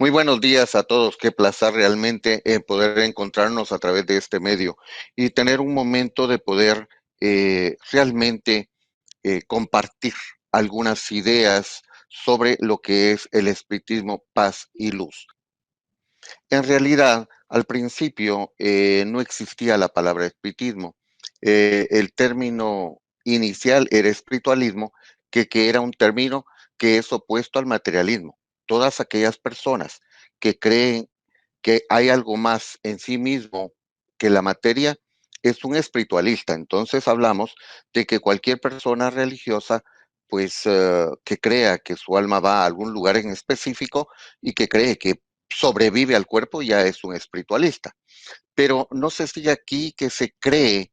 Muy buenos días a todos. Qué placer realmente poder encontrarnos a través de este medio y tener un momento de poder realmente compartir algunas ideas sobre lo que es el espiritismo, paz y luz. En realidad, al principio no existía la palabra espiritismo. El término inicial era espiritualismo, que era un término que es opuesto al materialismo. Todas aquellas personas que creen que hay algo más en sí mismo que la materia es un espiritualista. Entonces hablamos de que cualquier persona religiosa, pues que crea que su alma va a algún lugar en específico y que cree que sobrevive al cuerpo, ya es un espiritualista. Pero no se sigue aquí que se cree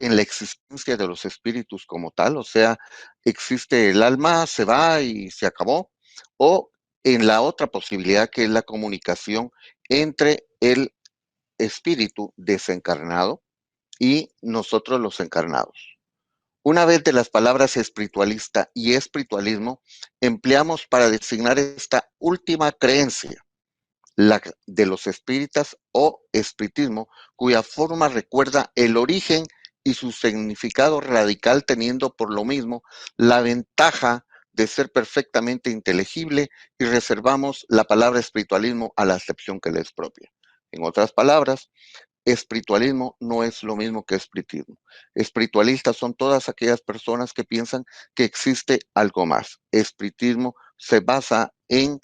en la existencia de los espíritus como tal, o sea, existe el alma, se va y se acabó, o en la otra posibilidad que es la comunicación entre el espíritu desencarnado y nosotros los encarnados. Una vez de las palabras espiritualista y espiritualismo empleamos para designar esta última creencia, la de los espíritas o espiritismo, cuya forma recuerda el origen y su significado radical, teniendo por lo mismo la ventaja de ser perfectamente inteligible, y reservamos la palabra espiritualismo a la acepción que le es propia. En otras palabras, espiritualismo no es lo mismo que espiritismo. Espiritualistas son todas aquellas personas que piensan que existe algo más. Espiritismo se basa en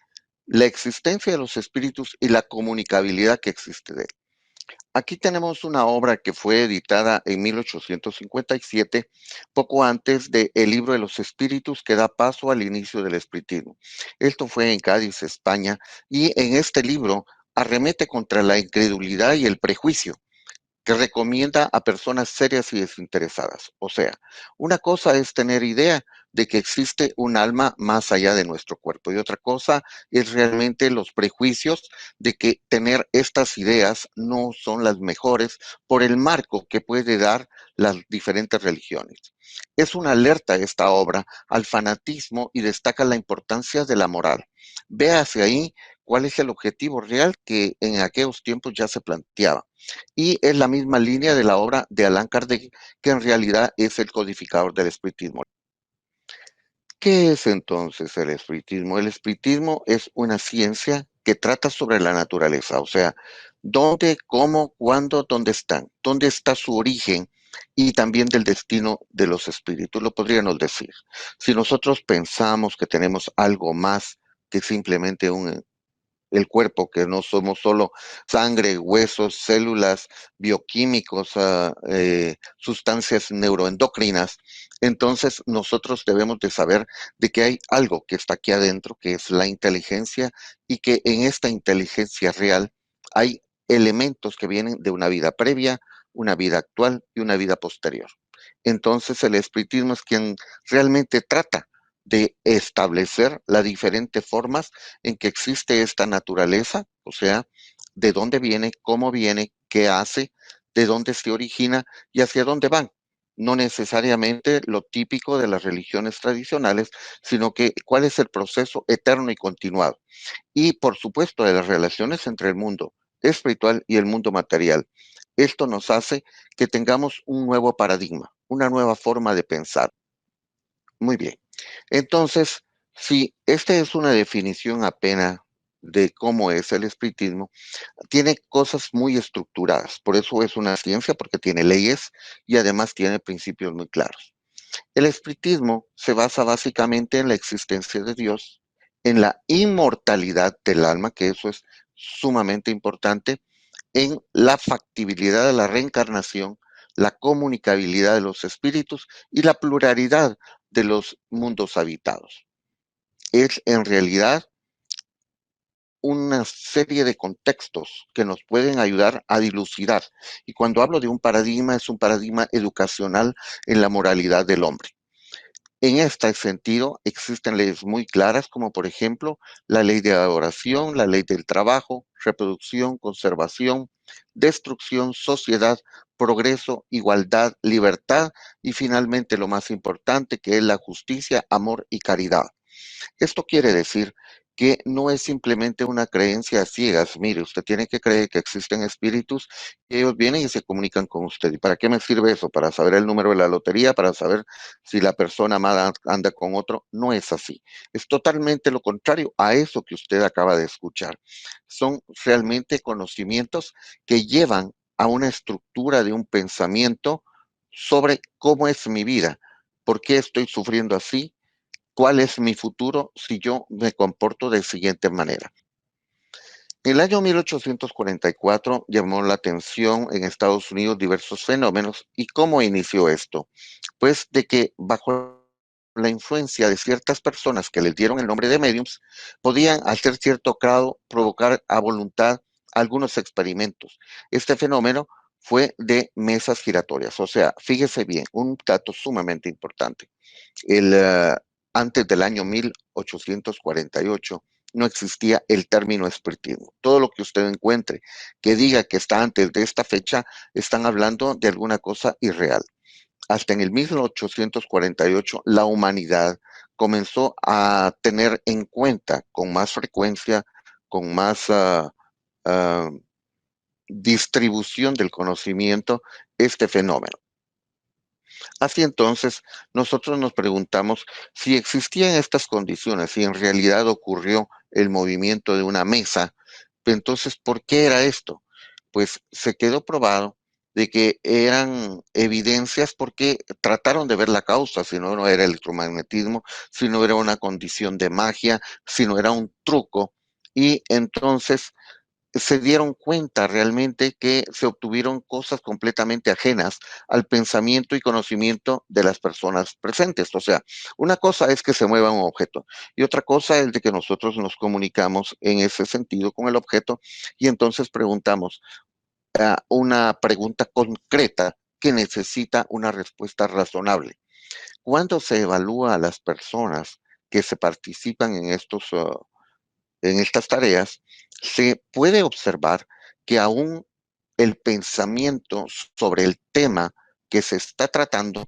la existencia de los espíritus y la comunicabilidad que existe de él. Aquí tenemos una obra que fue editada en 1857, poco antes de El libro de los espíritus, que da paso al inicio del espiritismo. Esto fue en Cádiz, España, y en este libro arremete contra la incredulidad y el prejuicio, que recomienda a personas serias y desinteresadas. O sea, una cosa es tener idea de que existe un alma más allá de nuestro cuerpo, y otra cosa es realmente los prejuicios de que tener estas ideas no son las mejores por el marco que puede dar las diferentes religiones. Es una alerta esta obra al fanatismo y destaca la importancia de la moral. Véase ahí cuál es el objetivo real que en aquellos tiempos ya se planteaba, y es la misma línea de la obra de Allan Kardec, que en realidad es el codificador del espiritismo. ¿Qué es entonces el espiritismo? El espiritismo es una ciencia que trata sobre la naturaleza, o sea, dónde, cómo, cuándo, dónde están, dónde está su origen, y también del destino de los espíritus, lo podríamos decir. Si nosotros pensamos que tenemos algo más que simplemente el cuerpo, que no somos solo sangre, huesos, células, bioquímicos, sustancias neuroendocrinas, entonces nosotros debemos de saber de que hay algo que está aquí adentro, que es la inteligencia, y que en esta inteligencia real hay elementos que vienen de una vida previa, una vida actual y una vida posterior. Entonces el espiritismo es quien realmente trata de establecer las diferentes formas en que existe esta naturaleza, o sea, de dónde viene, qué hace, de dónde se origina y hacia dónde van. No necesariamente lo típico de las religiones tradicionales, sino que cuál es el proceso eterno y continuado. Y por supuesto de las relaciones entre el mundo espiritual y el mundo material. Esto nos hace que tengamos un nuevo paradigma, una nueva forma de pensar. Muy bien. Entonces, si esta es una definición apenas de cómo es el espiritismo, tiene cosas muy estructuradas. Por eso es una ciencia, porque tiene leyes y además tiene principios muy claros. El espiritismo se basa básicamente en la existencia de Dios, en la inmortalidad del alma, que eso es sumamente importante, en la factibilidad de la reencarnación, la comunicabilidad de los espíritus y la pluralidad de los mundos habitados. Es en realidad una serie de contextos que nos pueden ayudar a dilucidar. Y cuando hablo de un paradigma, es un paradigma educacional en la moralidad del hombre. En este sentido, existen leyes muy claras, como por ejemplo la ley de adoración, la ley del trabajo, reproducción, conservación, destrucción, sociedad, progreso, igualdad, libertad, y finalmente lo más importante, que es la justicia, amor y caridad. Esto quiere decir que no es simplemente una creencia a ciegas. Mire, usted tiene que creer que existen espíritus y ellos vienen y se comunican con usted. ¿Y para qué me sirve eso? ¿Para saber el número de la lotería? ¿Para saber si la persona amada anda con otro? No es así. Es totalmente lo contrario a eso que usted acaba de escuchar. Son realmente conocimientos que llevan a una estructura de un pensamiento sobre cómo es mi vida, por qué estoy sufriendo así, cuál es mi futuro si yo me comporto de siguiente manera. En el año 1844 llamó la atención en Estados Unidos diversos fenómenos. ¿Y cómo inició esto? Pues de que bajo la influencia de ciertas personas que les dieron el nombre de mediums, podían hacer cierto grado provocar a voluntad algunos experimentos. Este fenómeno fue de mesas giratorias. O sea, fíjese bien, un dato sumamente importante. El, antes del año 1848 no existía el término espiritismo. Todo lo que usted encuentre que diga que está antes de esta fecha, están hablando de alguna cosa irreal. Hasta en el 1848 la humanidad comenzó a tener en cuenta con más frecuencia, con más distribución del conocimiento, este fenómeno. Así entonces, nosotros nos preguntamos si existían estas condiciones, si en realidad ocurrió el movimiento de una mesa, entonces, ¿por qué era esto? Pues se quedó probado de que eran evidencias porque trataron de ver la causa, si no era electromagnetismo, si no era una condición de magia, si no era un truco, y entonces se dieron cuenta realmente que se obtuvieron cosas completamente ajenas al pensamiento y conocimiento de las personas presentes. O sea, una cosa es que se mueva un objeto y otra cosa es de que nosotros nos comunicamos en ese sentido con el objeto y entonces preguntamos una pregunta concreta que necesita una respuesta razonable. ¿Cuándo se evalúa a las personas que se participan en estas tareas, se puede observar que aún el pensamiento sobre el tema que se está tratando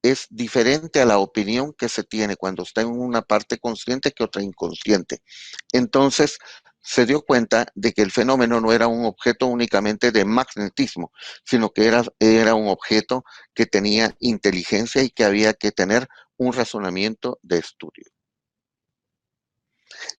es diferente a la opinión que se tiene cuando está en una parte consciente que otra inconsciente. Entonces, se dio cuenta de que el fenómeno no era un objeto únicamente de magnetismo, sino que era un objeto que tenía inteligencia y que había que tener un razonamiento de estudio.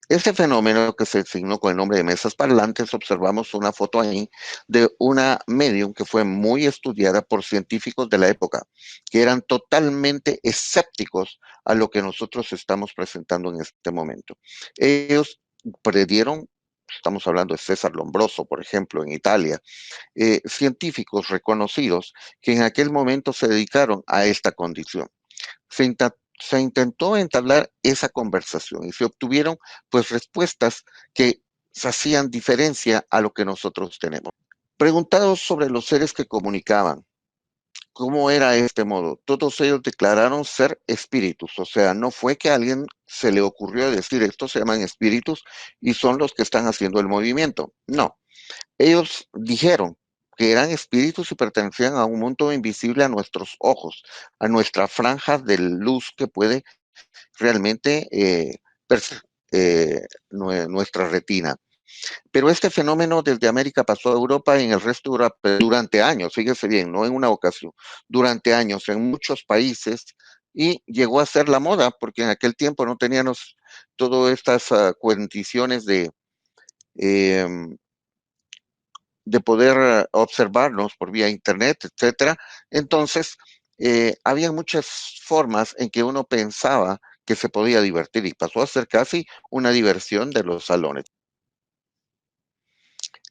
Este fenómeno que se designó con el nombre de mesas parlantes, observamos una foto ahí de una medium que fue muy estudiada por científicos de la época, que eran totalmente escépticos a lo que nosotros estamos presentando en este momento. Ellos predieron, estamos hablando de César Lombroso, por ejemplo, en Italia, científicos reconocidos que en aquel momento se dedicaron a esta condición. Se intentó entablar esa conversación y se obtuvieron pues respuestas que hacían diferencia a lo que nosotros tenemos. Preguntados sobre los seres que comunicaban, ¿cómo era este modo? Todos ellos declararon ser espíritus, o sea, no fue que a alguien se le ocurrió decir estos se llaman espíritus y son los que están haciendo el movimiento. No, ellos dijeron que eran espíritus y pertenecían a un mundo invisible a nuestros ojos, a nuestra franja de luz que puede realmente nuestra retina. Pero este fenómeno desde América pasó a Europa y en el resto de Europa durante años, fíjese bien, no en una ocasión, durante años en muchos países y llegó a ser la moda porque en aquel tiempo no teníamos todas estas condiciones eh, de poder observarnos por vía internet, etcétera. Entonces, había muchas formas en que uno pensaba que se podía divertir y pasó a ser casi una diversión de los salones.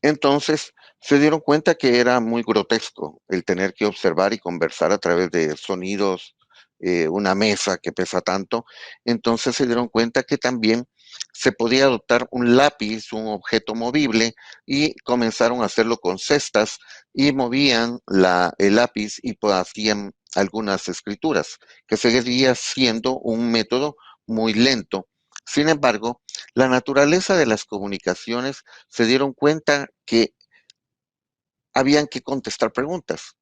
Entonces se dieron cuenta que era muy grotesco el tener que observar y conversar a través de sonidos, una mesa que pesa tanto. Entonces se dieron cuenta que también se podía adoptar un lápiz, un objeto movible, y comenzaron a hacerlo con cestas y movían el lápiz y pues, hacían algunas escrituras, que seguía siendo un método muy lento. Sin embargo, la naturaleza de las comunicaciones se dieron cuenta que habían que contestar preguntas.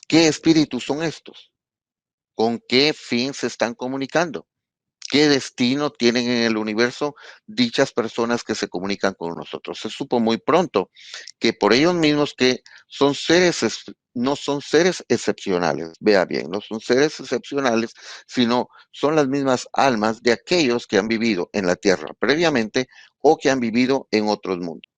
¿Qué espíritus son estos? ¿Con qué fin se están comunicando? qué destino tienen en el universo dichas personas que se comunican con nosotros. Se supo muy pronto que por ellos mismos que son seres, no son seres excepcionales, vea bien, no son seres excepcionales, sino son las mismas almas de aquellos que han vivido en la Tierra previamente o que han vivido en otros mundos.